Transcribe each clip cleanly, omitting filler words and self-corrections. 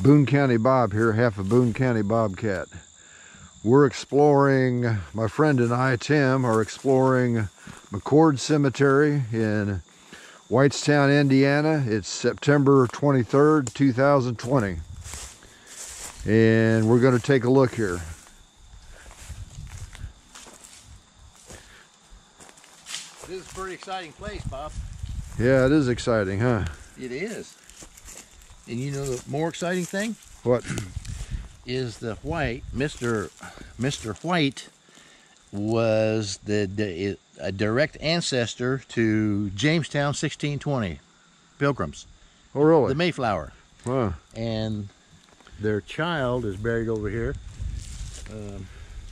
Boone County Bob here, half a Boone County Bobcat. We're exploring, my friend and I, Tim, are exploring McCord Cemetery in Whitestown, Indiana. It's September 23rd, 2020. And we're going to take a look here. This is a pretty exciting place, Bob. Yeah, it is exciting, huh? It is. And you know the more exciting thing? What? Is the Mr. White was a direct ancestor to Jamestown 1620 Pilgrims. Oh, really? The Mayflower. Wow. And their child is buried over here.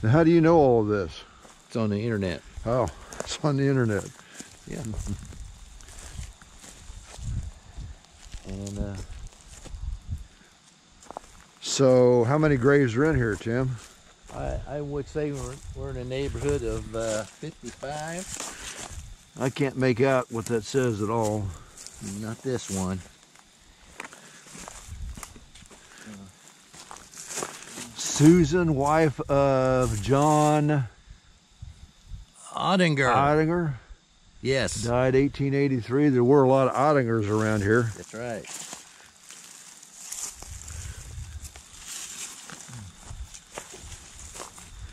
Now, how do you know all of this? It's on the internet. Oh, it's on the internet. Yeah. And so, how many graves are in here, Tim? I would say we're in a neighborhood of 55. I can't make out what that says at all. Not this one. Susan, wife of John Ottinger. Yes. Died 1883. There were a lot of Ottingers around here. That's right.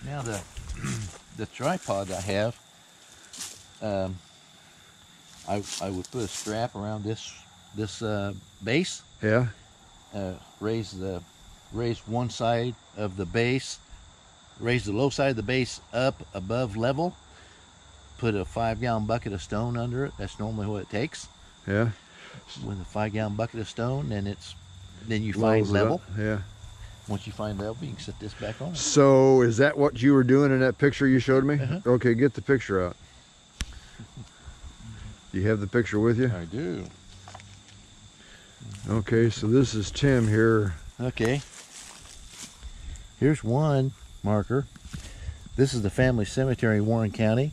Now the tripod I have, I would put a strap around this base. Yeah. Raise one side of the base, raise the low side of the base up above level. Put a 5-gallon bucket of stone under it. That's normally what it takes. Yeah. With a 5-gallon bucket of stone, then you find level. Yeah. Once you find level, you can set this back on. So, is that what you were doing in that picture you showed me? Uh-huh. Okay, get the picture out. You have the picture with you? I do. Okay, so this is Tim here. Okay. Here's one marker. This is the family cemetery in Warren County.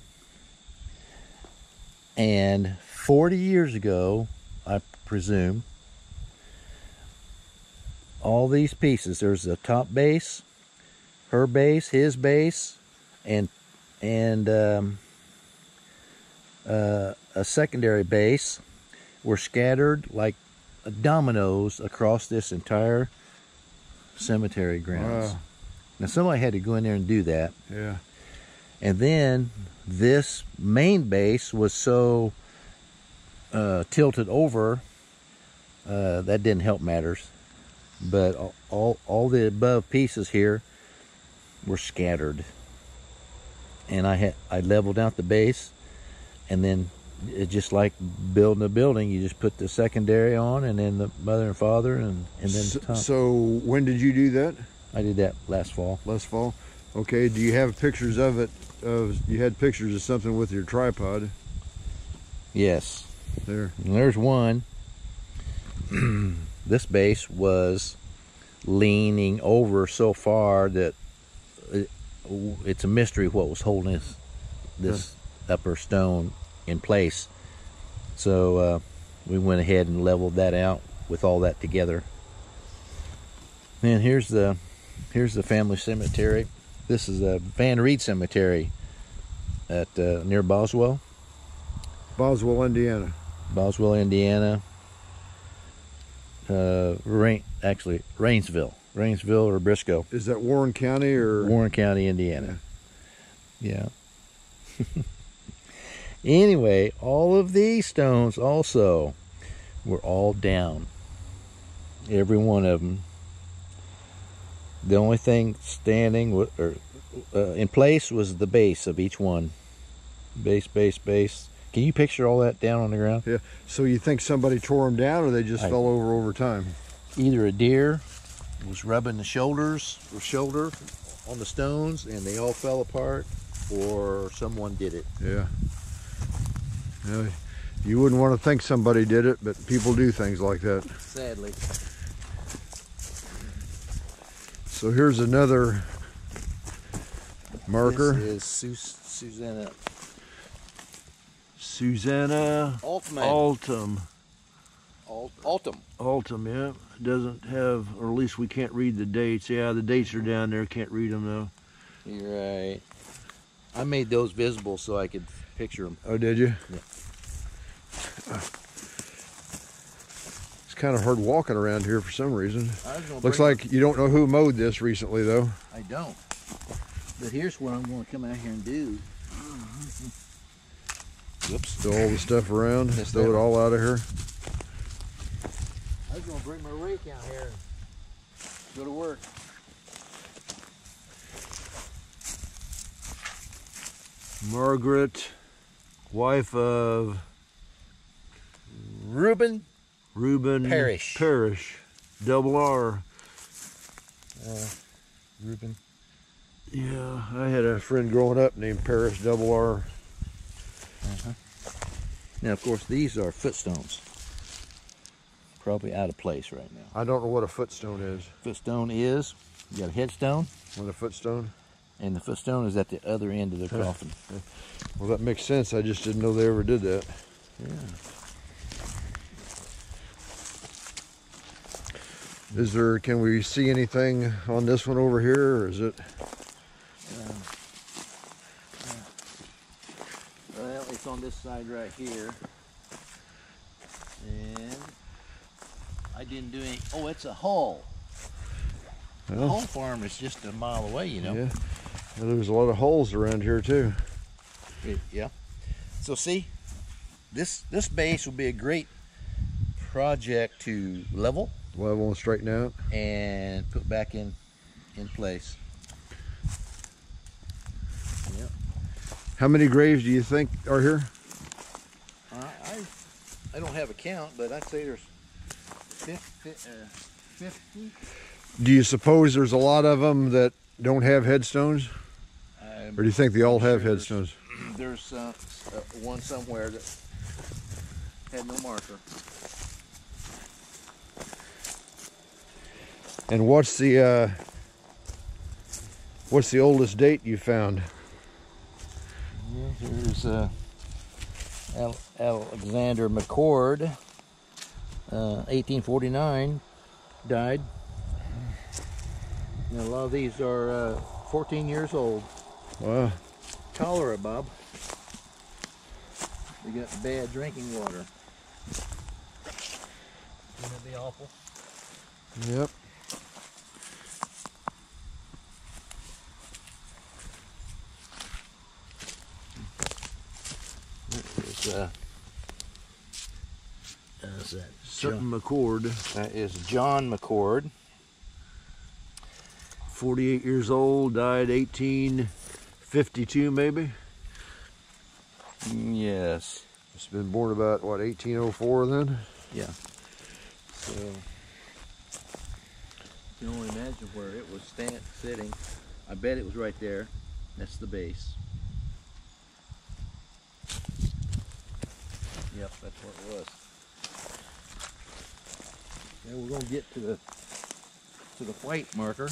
And 40 years ago, I presume, all these pieces, there's a top base, her base, his base, and a secondary base were scattered like dominoes across this entire cemetery grounds. Wow. Now somebody had to go in there and do that. Yeah. And then this main base was so tilted over that didn't help matters. But all the above pieces here were scattered, and I leveled out the base, and then it's just like building a building. You just put the secondary on, and then the mother and father, and then the top. So when did you do that? I did that last fall. Last fall. Okay. Do you have pictures of it? You had pictures of something with your tripod. Yes. There. And there's one. This base was leaning over so far that it's a mystery what was holding this upper stone in place. So we went ahead and leveled that out with all that together. And here's the family cemetery. This is a Van Reed Cemetery at near Boswell. Boswell, Indiana. Boswell, Indiana. Rainsville or Briscoe. Is that Warren County or? Warren County, Indiana. Yeah. Anyway, all of these stones also were all down. Every one of them. The only thing standing in place was the base of each one. Base. Can you picture all that down on the ground? Yeah. So you think somebody tore them down, or they just fell over time? Either a deer was rubbing the shoulder on the stones, and they all fell apart, or someone did it. Yeah. Yeah. You wouldn't want to think somebody did it, but people do things like that. Sadly. So here's another marker. This is Susanna Susanna Altman. Altum. Altum. Altum, yeah. It doesn't have, or at least we can't read the dates. Yeah, the dates are down there. Can't read them though. You're right. I made those visible so I could picture them. Oh, did you? Yeah. It's kind of hard walking around here for some reason. Looks like you don't know who mowed this recently though. I don't. But here's what I'm going to come out here and do. Whoops. Throw all the stuff around. Throw it all out of here. I was going to bring my rake out here and go to work. Margaret, wife of Reuben Parrish, double R. Reuben. Yeah, I had a friend growing up named Parrish, double R. Now, of course, these are footstones. Probably out of place right now. I don't know what a footstone is. Footstone is, you got a headstone. What a footstone? And the footstone is at the other end of the coffin. Well, that makes sense. I just didn't know they ever did that. Yeah. Is there, can we see anything on this one over here, or is it? Well, it's on this side right here. And I didn't do any, oh, it's a hull. Well, The Hull farm is just a mile away, you know. Yeah. Well, there's a lot of holes around here too. Yeah. So see, this base will be a great project to level And straighten out. and put back in place. Yep. How many graves do you think are here? I don't have a count, but I'd say there's 50. Do you suppose there's a lot of them that don't have headstones? Or do you think they all have headstones? There's one somewhere that had no marker. And what's the oldest date you found? Yeah, here's Alexander McCord, 1849, died. Now, a lot of these are 14 years old. Wow. Cholera, Bob. They got bad drinking water. Wouldn't it be awful? Yep. Is that Something McCord. That is John McCord. 48 years old, died 1852 maybe? Yes. It's been born about, what, 1804 then? Yeah. So, you can only imagine where it was sitting. I bet it was right there. That's the base. Yep, that's where it was. Now we're going to get to the white marker.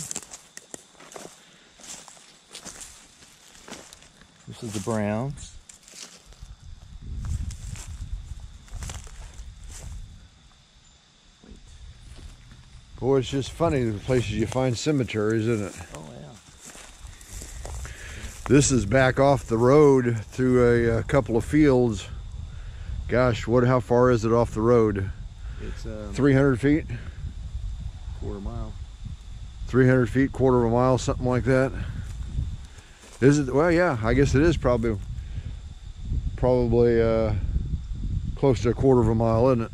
This is the browns. Wait. Boy, it's just funny the places you find cemeteries, isn't it? Oh yeah. This is back off the road through a couple of fields. Gosh, how far is it off the road? It's 300 feet? quarter mile. 300 feet, quarter of a mile, something like that. Is it? Well, yeah, I guess it is probably close to a quarter of a mile, isn't it?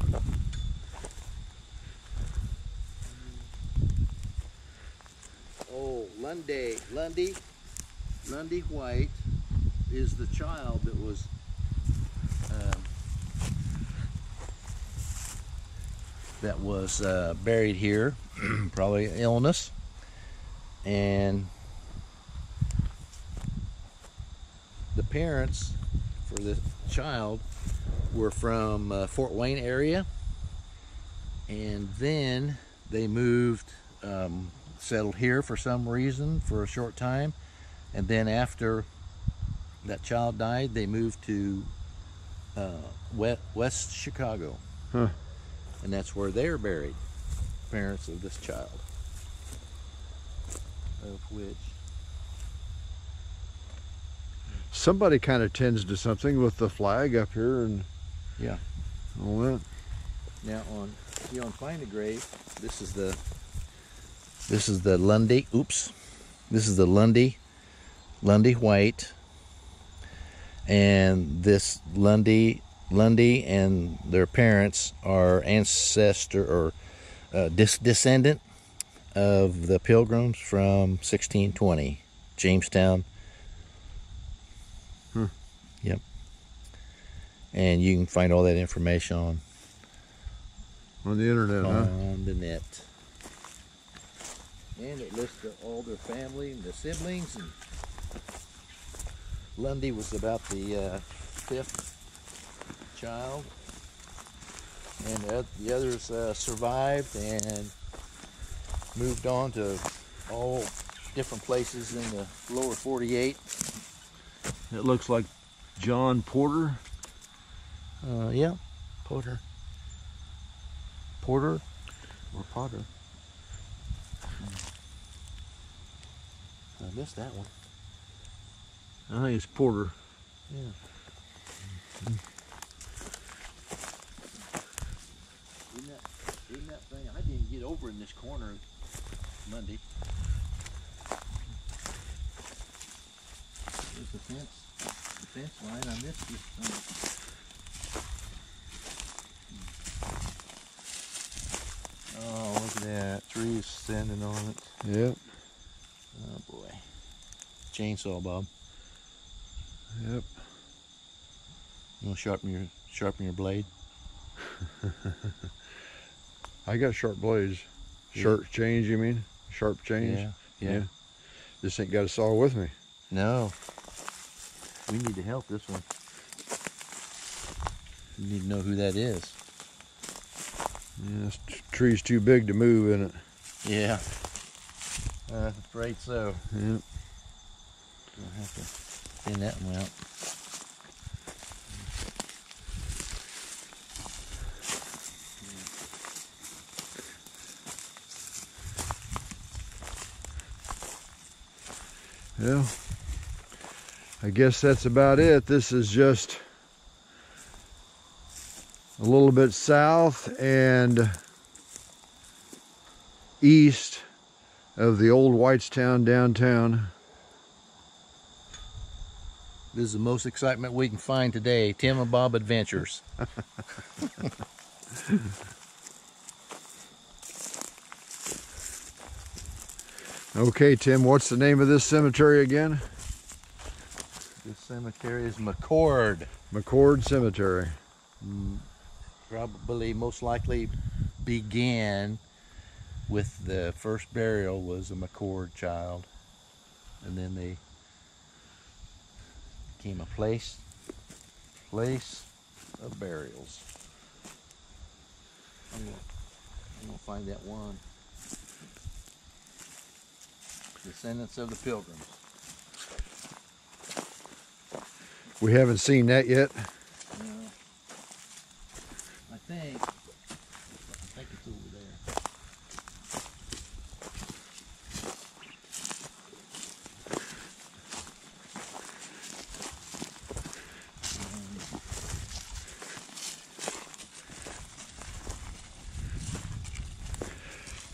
Right. Oh, Lundy White is the child that was buried here, probably illness, and the parents for this child were from Fort Wayne area, and then they moved, settled here for some reason for a short time, and then after that child died, they moved to West Chicago. Huh. And that's where they're buried, parents of this child. Of which Somebody kind of tends to something with the flag up here and yeah. all that. Now on Find a Grave, this is the Lundy. Oops, this is the Lundy White, and this Lundy and their parents are ancestor or descendant of the Pilgrims from 1620, Jamestown. Yep. And you can find all that information On the internet, on the net. And it lists all their family and the siblings. And Lundy was about the fifth child, and the others survived and moved on to all different places in the lower 48. It looks like John Porter. Yeah, Porter or Potter. I missed that one. I think it's Porter. Yeah. Isn't that thing? I didn't get over in this corner Monday. There's the fence line. I missed it. Oh, look at that. Trees standing on it. Yep. Oh boy. Chainsaw, Bob. Yep. You want to sharpen your blade? I got sharp blades. Sharp change, you mean? Sharp change? Yeah. Just ain't got a saw with me. No. We need to help this one. You need to know who that is. Yeah, this tree's too big to move in it. Yeah. Afraid so. Yep. We'll have to thin that one out. Well, I guess that's about it. This is just a little bit south and east of the old Whitestown downtown. This is the most excitement we can find today. Tim and Bob Adventures. Okay, Tim, what's the name of this cemetery again? This cemetery is McCord. McCord Cemetery. Probably most likely began with the first burial was a McCord child, and then they became a place of burials. I'm gonna find that one. Descendants of the Pilgrims. We haven't seen that yet. No. I think it's over there.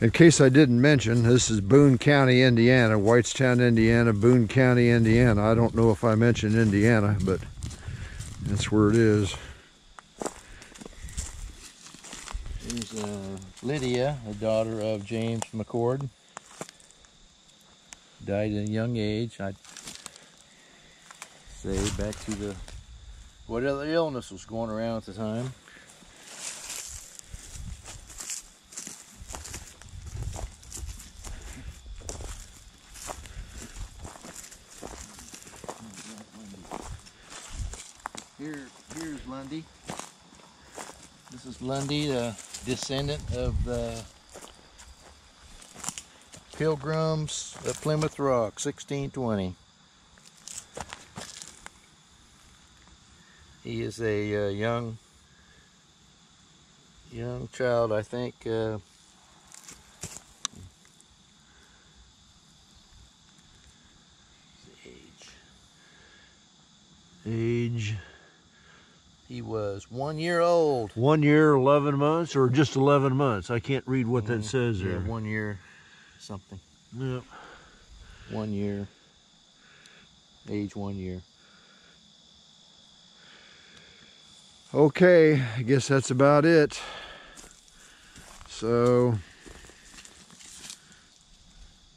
In case I didn't mention, this is Boone County, Indiana, Whitestown, Indiana, Boone County, Indiana. I don't know if I mentioned Indiana, but that's where it is. Here's Lydia, the daughter of James McCord. Died at a young age. I'd say back to the what other illness was going around at the time. Here's Lundy. This is Lundy, the descendant of the Pilgrims of Plymouth Rock, 1620. He is a young child, I think. Age. He was 1 year old. 1 year, 11 months, or just 11 months? I can't read what that says there. Yeah, 1 year something. Yep. 1 year. Age 1 year. Okay, I guess that's about it. So,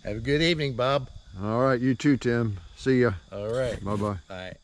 Have a good evening, Bob. all right, you too, Tim. See ya. All right. Bye-bye. All right.